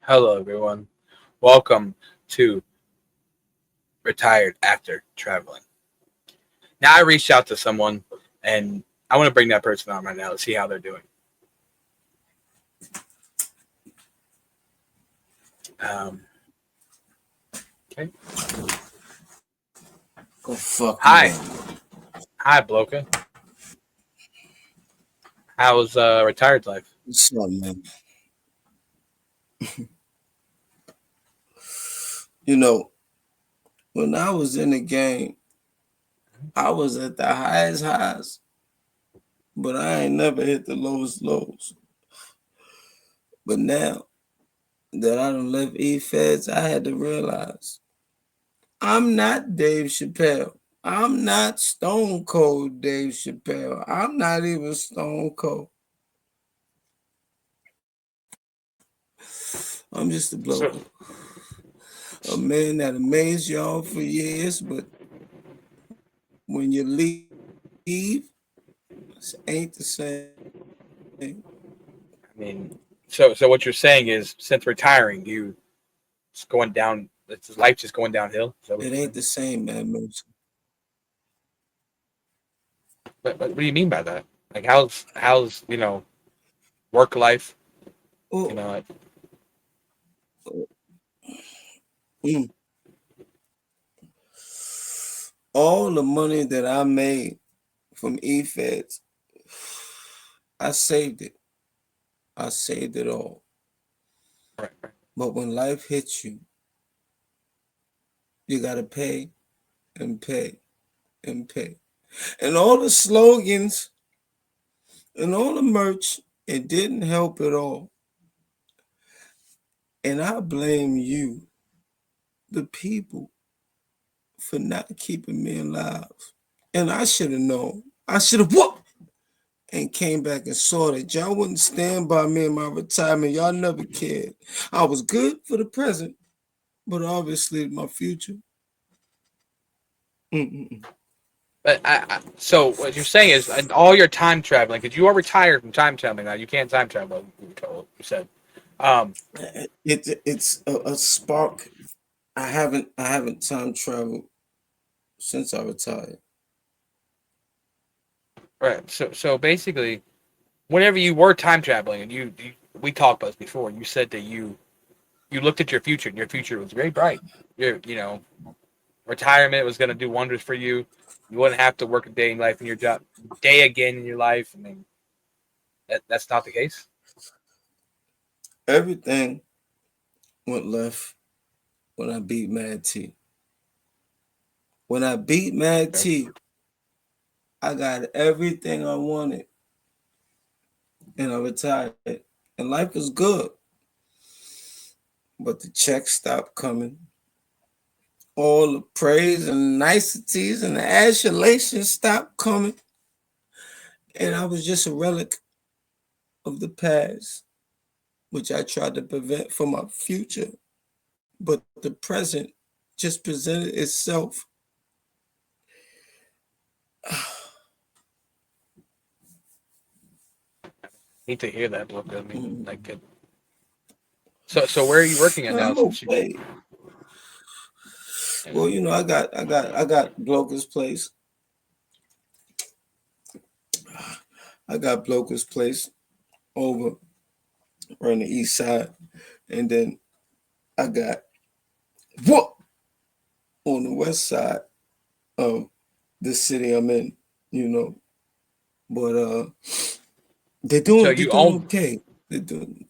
Hello, everyone. Welcome to Retired After Traveling. Now, I reached out to someone, and I want to bring that person on right now to see how they're doing. Um, okay. Go fuck Hi. you. Hi, Bloka. How's retired life? What's up, man? You know, when I was in the game, I was at the highest highs, but I ain't never hit the lowest lows. But now that I done left E-Feds, I had to realize I'm not Dave Chappelle. I'm not Stone Cold Dave Chappelle. I'm not even Stone Cold. I'm just a So, bloke. A man that amazed y'all for years, but when you leave, it ain't the same. I mean, so what you're saying is, since retiring, it's going down. It's life just going downhill. Is that what It you're ain't saying? the same, man. But what do you mean by that? Like, how's work life? You Oh, know, like, mm. All the money that I made from E-Feds, I saved it. I saved it all. right. But when life hits you, you got to pay and pay and pay. And all the slogans and all the merch, it didn't help at all. And I blame you, the people, for not keeping me alive. And I should have known. I should have whooped and came back and saw that y'all wouldn't stand by me in my retirement. Y'all never cared. I was good for the present, but obviously my future. Mm-mm. But so what you're saying is, all your time traveling, because you are retired from time traveling now, you can't time travel. You said, um, It's a spark. I haven't time traveled since I retired. right. So basically, whenever you were time traveling, and we talked about this before, you said that you looked at your future, and your future was very bright. Retirement was going to do wonders for you. You wouldn't have to work a day in life in your job, day again in your life. I mean, that's not the case. Everything went left when I beat Mad T. When I beat Mad Okay. T, I got everything I wanted and I retired. And life was good. But the checks stopped coming. All the praise and niceties and the adulation stopped coming. And I was just a relic of the past, which I tried to prevent from my future. But the present just presented itself. Need to hear that, look. I mean, like, so where are you working at now? I'm Since okay. Well, I got Bloker's place. I got Bloker's place over on the east side. And then I got what on the west side of the city I'm in, you know. But they're so doing they're you doing own. okay. They're doing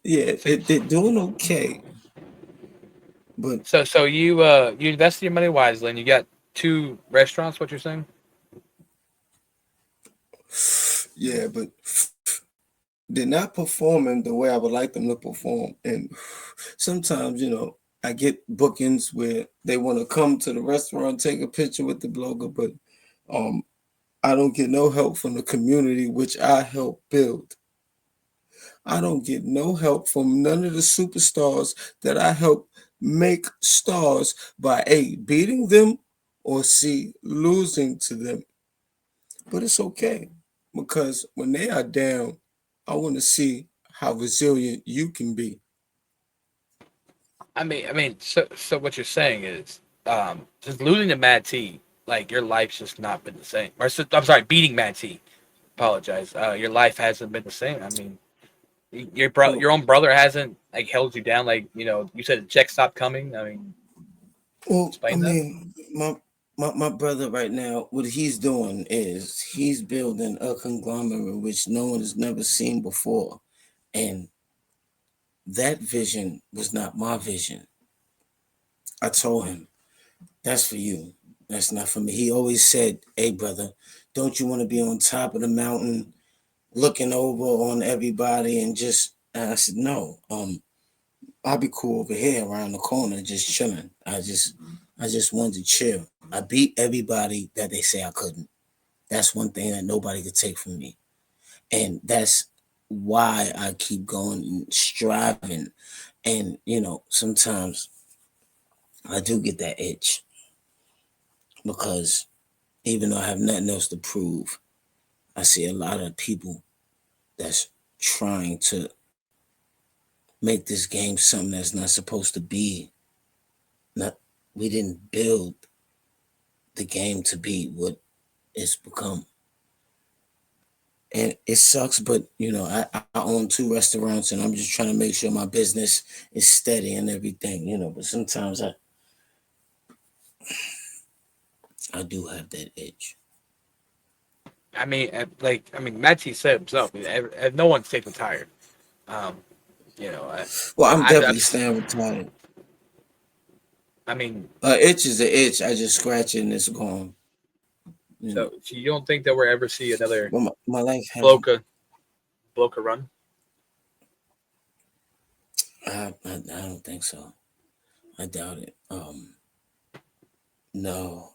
yeah, So they're doing okay. But so you invested your money wisely, and you got two restaurants. What you're saying? yeah, but they're not performing the way I would like them to perform. And sometimes, I get bookings where they want to come to the restaurant, take a picture with the blogger, but um, I don't get no help from the community which I help build. I don't get no help from none of the superstars that I help make stars by A, beating them, or C, losing to them. But it's okay because when they are down, I want to see how resilient you can be. So what you're saying is, just losing to Mad T, like your life's just not been the same. I'm sorry, beating Mad T. Apologize. Your life hasn't been the same. I mean, Well, your own brother hasn't like held you down. Like you said the check stopped coming. I mean, I explain that. mean, my brother right now, what he's doing is he's building a conglomerate which no one has never seen before. And that vision was not my vision. I told him, that's for you. That's not for me. He always said, hey, brother, don't you want to be on top of the mountain looking over on everybody and just, and I said, no, I'll be cool over here around the corner just chilling. I just wanted to chill. I beat everybody that they say I couldn't. That's one thing that nobody could take from me. And that's why I keep going and striving. And, sometimes I do get that itch because even though I have nothing else to prove, I see a lot of people that's trying to make this game something that's not supposed to be. Not We didn't build the game to be what it's become. And it sucks, but I own two restaurants and I'm just trying to make sure my business is steady and everything, but sometimes I do have that edge. Mad T said himself, no one's taking tired. Um, you know, I, Well, I'm I've, definitely I've, staying retired. I mean, Itch is an itch. I just scratch it and it's gone. You know, so you don't think that we'll ever see another but my life hasn't. Bloka run? I don't think so. I doubt it. No.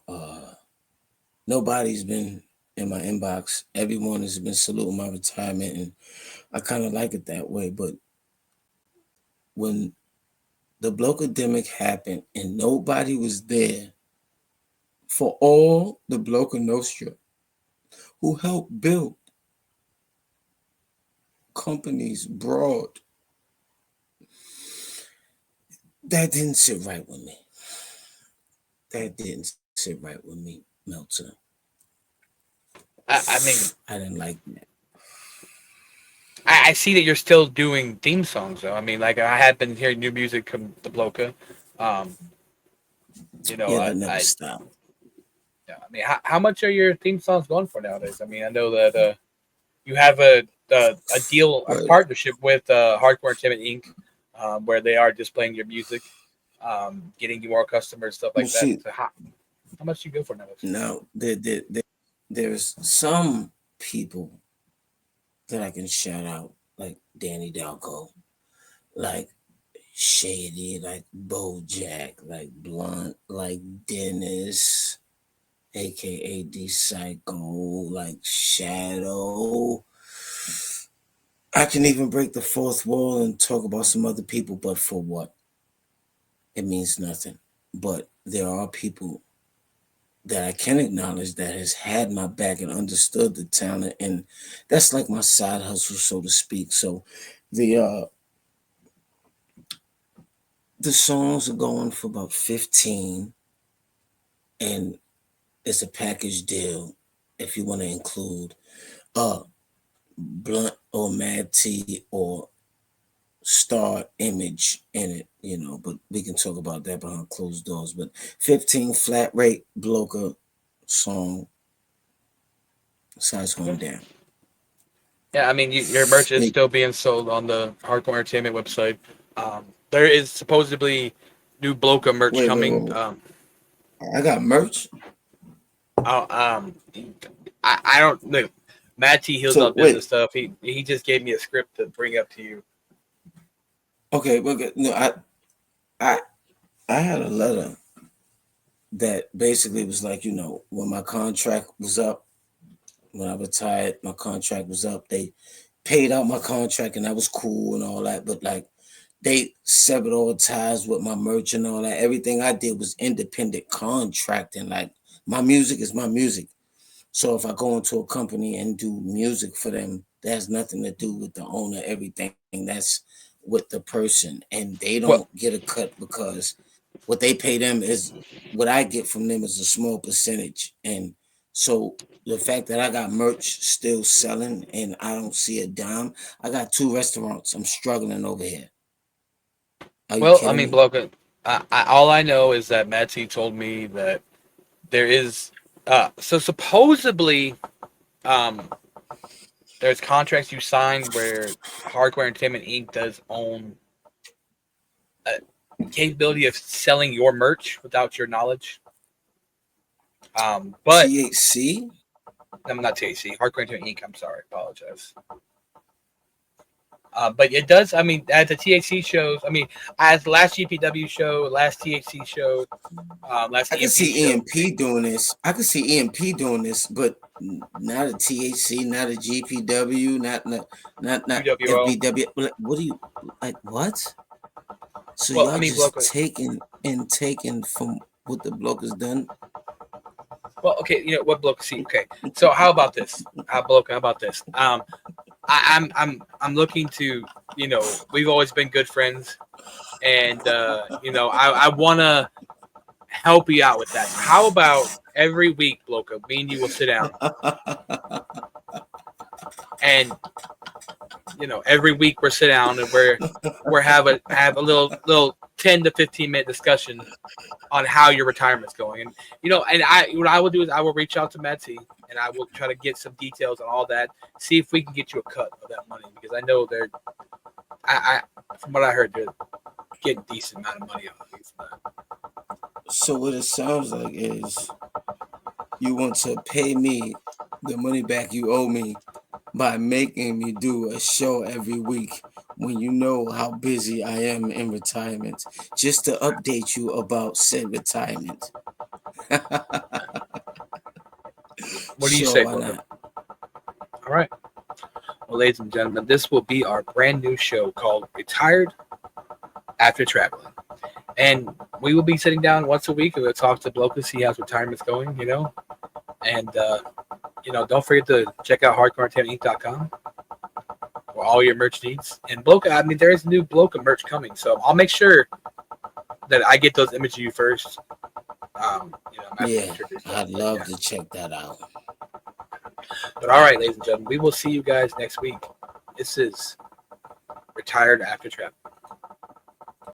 Nobody's been in my inbox. Everyone has been saluting my retirement, and I kind of like it that way. But when the blokademic happened and nobody was there for all the Bloka Nostra who helped build companies abroad, that didn't sit right with me. That didn't sit right with me, Meltzer. I mean, I didn't like that. I see that you're still doing theme songs though. I mean, like I have been hearing new music from the Bloka. Um, you know, Yeah, that never stopped. yeah, I mean, how much are your theme songs going for nowadays? I mean, I know that you have a deal, a But partnership with Hardcore Entertainment Inc., where they are displaying your music, getting you more customers, stuff well, like that. see, So how much do you go for nowadays? now there's some people that I can shout out, like Danny Dalco, like Shady, like Bojack, like Blunt, like Dennis, aka D Psycho, like Shadow. I can even break the fourth wall and talk about some other people, but for what? It means nothing. But there are people that I can acknowledge that has had my back and understood the talent, and that's like my side hustle, so to speak. So the uh the songs are going for about 15, and it's a package deal if you want to include uh Blunt or Mad T or Star Image in it, but we can talk about that behind closed doors. But 15 flat rate bloka song, size going down. Yeah, I mean, your merch is Yeah, still being sold on the Hardcore Entertainment website. There is supposedly new Bloka merch coming. wait. I got merch. Uh, um, I don't know. Matt T heals So up business wait, stuff. He just gave me a script to bring up to you. okay, no, I I had a letter that basically was like, when my contract was up, when I retired, my contract was up. They paid out my contract, and that was cool and all that. But like, they severed all ties with my merch and all that. Everything I did was independent contracting. Like, my music is my music. So if I go into a company and do music for them, that has nothing to do with the owner. Everything that's with the person, and they don't Well, get a cut because what they pay them is what I get from them is a small percentage. And so the fact that I got merch still selling and I don't see a dime, I got two restaurants. I'm struggling over here. Are you well, I kidding mean, me? Bloka, all I know is that Matt T told me that there is. So supposedly, um, there's contracts you signed where Hardcore Entertainment Inc. does own a capability of selling your merch without your knowledge. But THC? I'm not THC. Hardcore Entertainment Inc. I'm sorry, apologize. But it does. I mean, at the THC shows. I mean, as last GPW show, last THC show, last I could EMP see show, EMP doing this. I could see EMP doing this, but not a THC, not a GPW, not UWO. FBW. Like, what do you like? What? So Well, I y'all mean, just Bloka. taking from what the bloke has done? Well, okay, you know what, Bloka? See, okay. So how about this? Bloka, how about this? I'm looking to, we've always been good friends, and I want to help you out with that. So how about every week, Bloka, me and you will sit down, and every week we're sit down and we're have a little 10 to 15 minute discussion on how your retirement's going. And and what I will do is I will reach out to Metsy and I will try to get some details on all that, see if we can get you a cut of that money, because I know they're from what I heard, they're getting a decent amount of money off these. So what it sounds like is you want to pay me the money back you owe me by making me do a show every week when you know how busy I am in retirement, just to update you about said retirement. What do you Sure, say, why Booker? not? All right. Well, ladies and gentlemen, this will be our brand new show called Retired After Traveling. And we will be sitting down once a week and we'll talk to Bloka, see how his retirement's going, And, don't forget to check out hardcoreentertainment.com for all your merch needs. And Bloka, I mean, there is new Bloka merch coming. So I'll make sure that I get those images of you first. After you Yeah, introduce them. I'd But love yeah. to check that out. But all right, ladies and gentlemen, we will see you guys next week. This is Retired After Traveling.